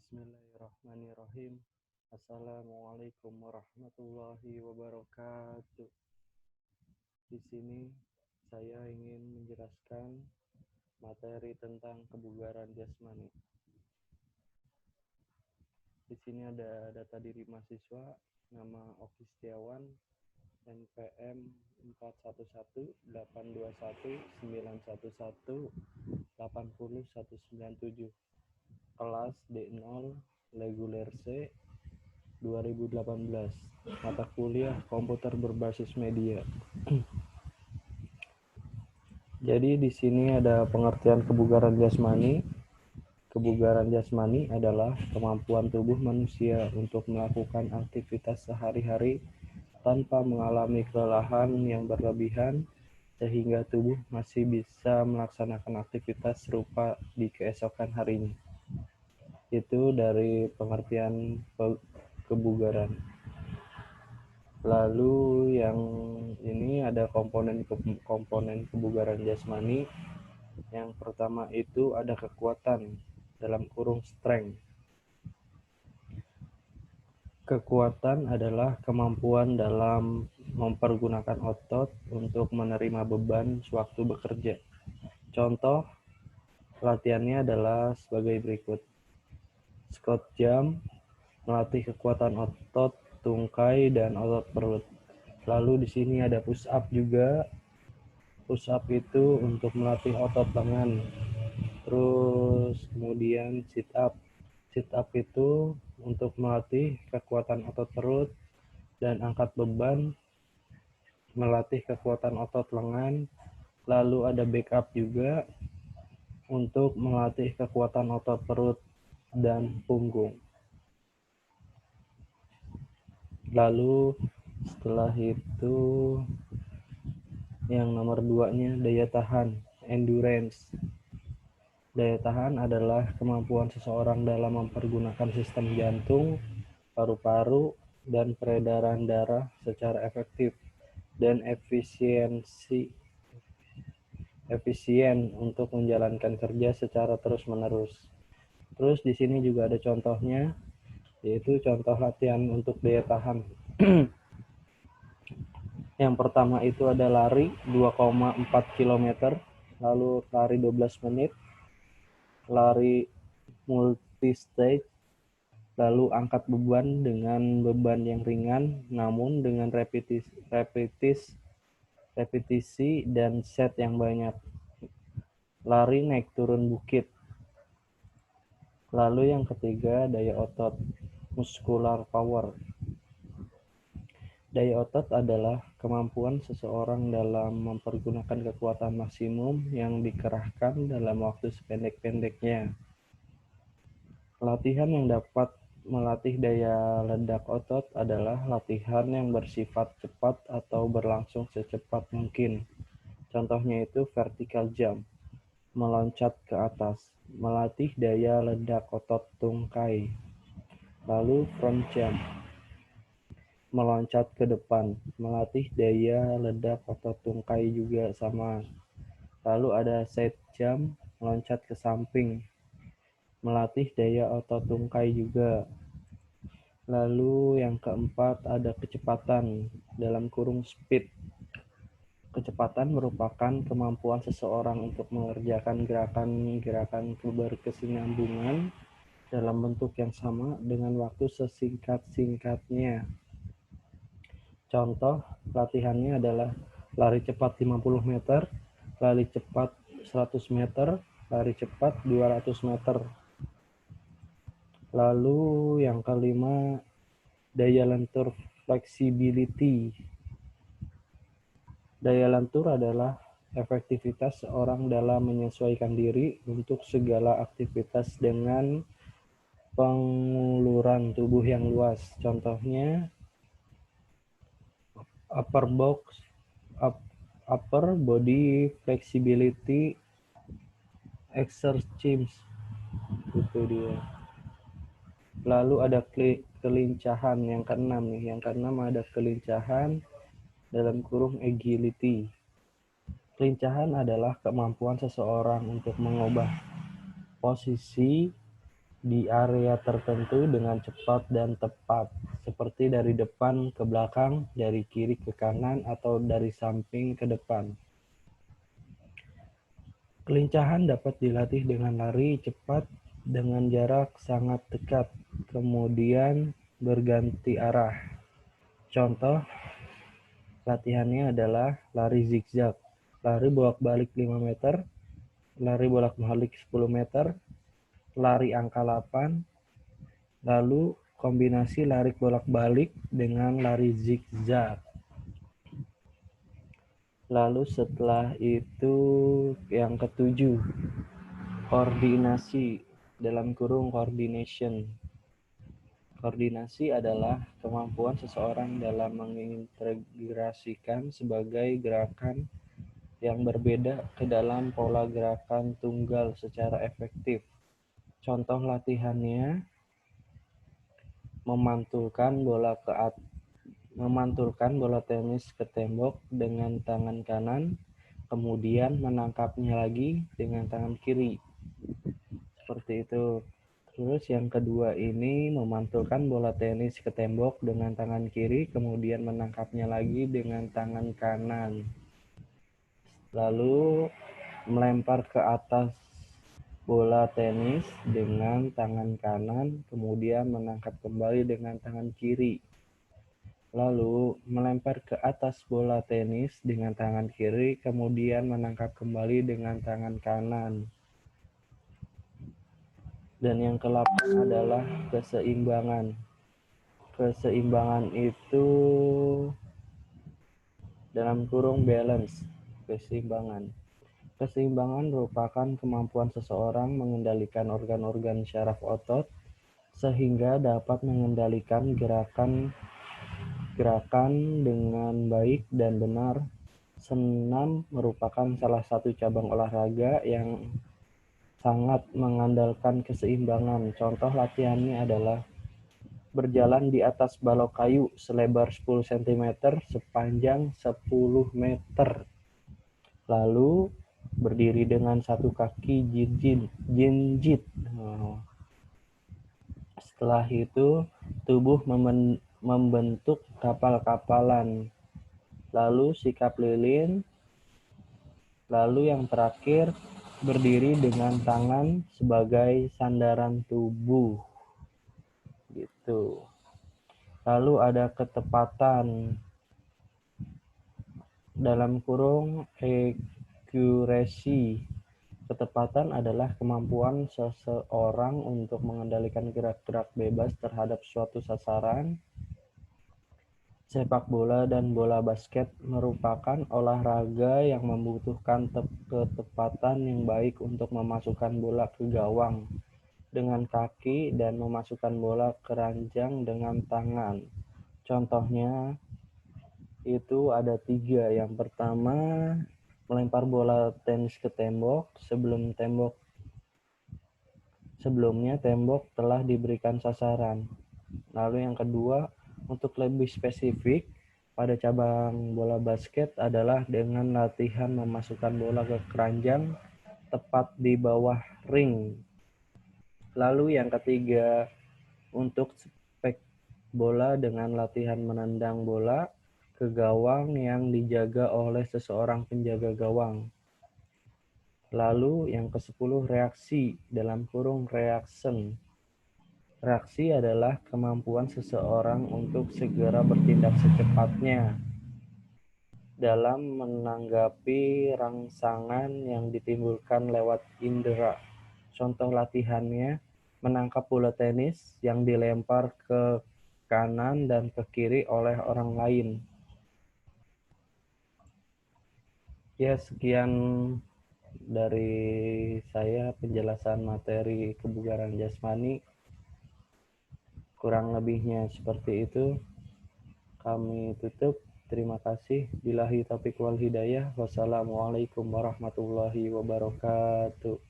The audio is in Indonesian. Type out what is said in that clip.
Bismillahirrahmanirrahim. Assalamualaikum warahmatullahi wabarakatuh. Di sini saya ingin menjelaskan materi tentang kebugaran jasmani. Di sini ada data diri mahasiswa, nama Oki Setiawan, NPM 418191180197, kelas D0 reguler C 2018, mata kuliah komputer berbasis media. Jadi di sini ada pengertian kebugaran jasmani. Kebugaran jasmani adalah kemampuan tubuh manusia untuk melakukan aktivitas sehari-hari tanpa mengalami kelelahan yang berlebihan sehingga tubuh masih bisa melaksanakan aktivitas serupa di keesokan harinya. Itu dari pengertian kebugaran. Lalu yang ini ada komponen kebugaran jasmani. Yang pertama itu ada kekuatan dalam kurung strength. Kekuatan adalah kemampuan dalam mempergunakan otot untuk menerima beban sewaktu bekerja. Contoh latihannya adalah sebagai berikut. Squat jump melatih kekuatan otot tungkai dan otot perut. Lalu di sini ada push up juga. Push up itu untuk melatih otot lengan. Terus kemudian sit up. Sit up itu untuk melatih kekuatan otot perut, dan angkat beban melatih kekuatan otot lengan. Lalu ada back up juga untuk melatih kekuatan otot perut dan punggung. Lalu setelah itu yang nomor 2-nya daya tahan, endurance. Daya tahan adalah kemampuan seseorang dalam mempergunakan sistem jantung, paru-paru, dan peredaran darah secara efektif dan efisien untuk menjalankan kerja secara terus-menerus. Terus di sini juga ada contohnya, yaitu contoh latihan untuk daya tahan. Yang pertama itu ada lari 2,4 km, lalu lari 12 menit, lari multi-stage, lalu angkat beban dengan beban yang ringan namun dengan repetisi dan set yang banyak. Lari naik turun bukit. Lalu yang ketiga daya otot, muscular power. Daya otot adalah kemampuan seseorang dalam mempergunakan kekuatan maksimum yang dikerahkan dalam waktu sependek-pendeknya. Latihan yang dapat melatih daya ledak otot adalah latihan yang bersifat cepat atau berlangsung secepat mungkin. Contohnya itu vertical jump, meloncat ke atas, melatih daya ledak otot tungkai. Lalu front jump, meloncat ke depan, melatih daya ledak otot tungkai juga sama. Lalu ada side jump, meloncat ke samping, melatih daya otot tungkai juga. Lalu yang keempat ada kecepatan dalam kurung speed. Kecepatan merupakan kemampuan seseorang untuk mengerjakan gerakan-gerakan berkesinambungan dalam bentuk yang sama dengan waktu sesingkat-singkatnya. Contoh latihannya adalah lari cepat 50 meter, lari cepat 100 meter, lari cepat 200 meter. Lalu yang kelima, daya lentur flexibility. Daya lentur adalah efektivitas seorang dalam menyesuaikan diri untuk segala aktivitas dengan penguluran tubuh yang luas. Contohnya upper body flexibility exercise, itu dia. Lalu ada kelincahan yang keenam nih. Yang keenam ada kelincahan dalam kurung agility. Kelincahan adalah kemampuan seseorang untuk mengubah posisi di area tertentu dengan cepat dan tepat, seperti dari depan ke belakang, dari kiri ke kanan, atau dari samping ke depan. Kelincahan dapat dilatih dengan lari cepat dengan jarak sangat dekat, kemudian berganti arah. Contoh latihannya adalah lari zigzag, lari bolak-balik 5 meter, lari bolak-balik 10 meter, lari angka 8, lalu kombinasi lari bolak-balik dengan lari zigzag. Lalu setelah itu yang ketujuh, koordinasi dalam kurung coordination. Koordinasi adalah kemampuan seseorang dalam mengintegrasikan sebagai gerakan yang berbeda ke dalam pola gerakan tunggal secara efektif. Contoh latihannya memantulkan bola tenis ke tembok dengan tangan kanan, kemudian menangkapnya lagi dengan tangan kiri. Seperti itu. Terus yang kedua ini memantulkan bola tenis ke tembok dengan tangan kiri, kemudian menangkapnya lagi dengan tangan kanan. Lalu melempar ke atas bola tenis dengan tangan kanan, kemudian menangkap kembali dengan tangan kiri. Lalu melempar ke atas bola tenis dengan tangan kiri, kemudian menangkap kembali dengan tangan kanan. Dan yang ke-8 adalah keseimbangan. Keseimbangan itu dalam kurung balance, keseimbangan. Keseimbangan merupakan kemampuan seseorang mengendalikan organ-organ syaraf otot sehingga dapat mengendalikan gerakan dengan baik dan benar. Senam merupakan salah satu cabang olahraga yang sangat mengandalkan keseimbangan. Contoh latihannya adalah berjalan di atas balok kayu selebar 10 cm sepanjang 10 meter. Lalu berdiri dengan satu kaki jinjit. Setelah itu tubuh membentuk kapal-kapalan. Lalu sikap lilin. Lalu yang terakhir berdiri dengan tangan sebagai sandaran tubuh. Gitu. Lalu ada ketepatan dalam kurung accuracy. Ketepatan adalah kemampuan seseorang untuk mengendalikan gerak-gerak bebas terhadap suatu sasaran. Sepak bola dan bola basket merupakan olahraga yang membutuhkan ketepatan yang baik untuk memasukkan bola ke gawang dengan kaki dan memasukkan bola ke ranjang dengan tangan. Contohnya itu ada 3. Yang pertama, melempar bola tenis ke tembok sebelumnya tembok telah diberikan sasaran. Lalu yang kedua, untuk lebih spesifik, pada cabang bola basket adalah dengan latihan memasukkan bola ke keranjang tepat di bawah ring. Lalu yang ketiga, untuk spek bola dengan latihan menendang bola ke gawang yang dijaga oleh seseorang penjaga gawang. Lalu yang ke-10, reaksi dalam kurung reaction. Reaksi adalah kemampuan seseorang untuk segera bertindak secepatnya dalam menanggapi rangsangan yang ditimbulkan lewat indera. Contoh latihannya, menangkap bola tenis yang dilempar ke kanan dan ke kiri oleh orang lain. Ya, sekian dari saya penjelasan materi kebugaran jasmani. Kurang lebihnya seperti itu. Kami tutup. Terima kasih. Billahi taufiq wal hidayah. Wassalamualaikum warahmatullahi wabarakatuh.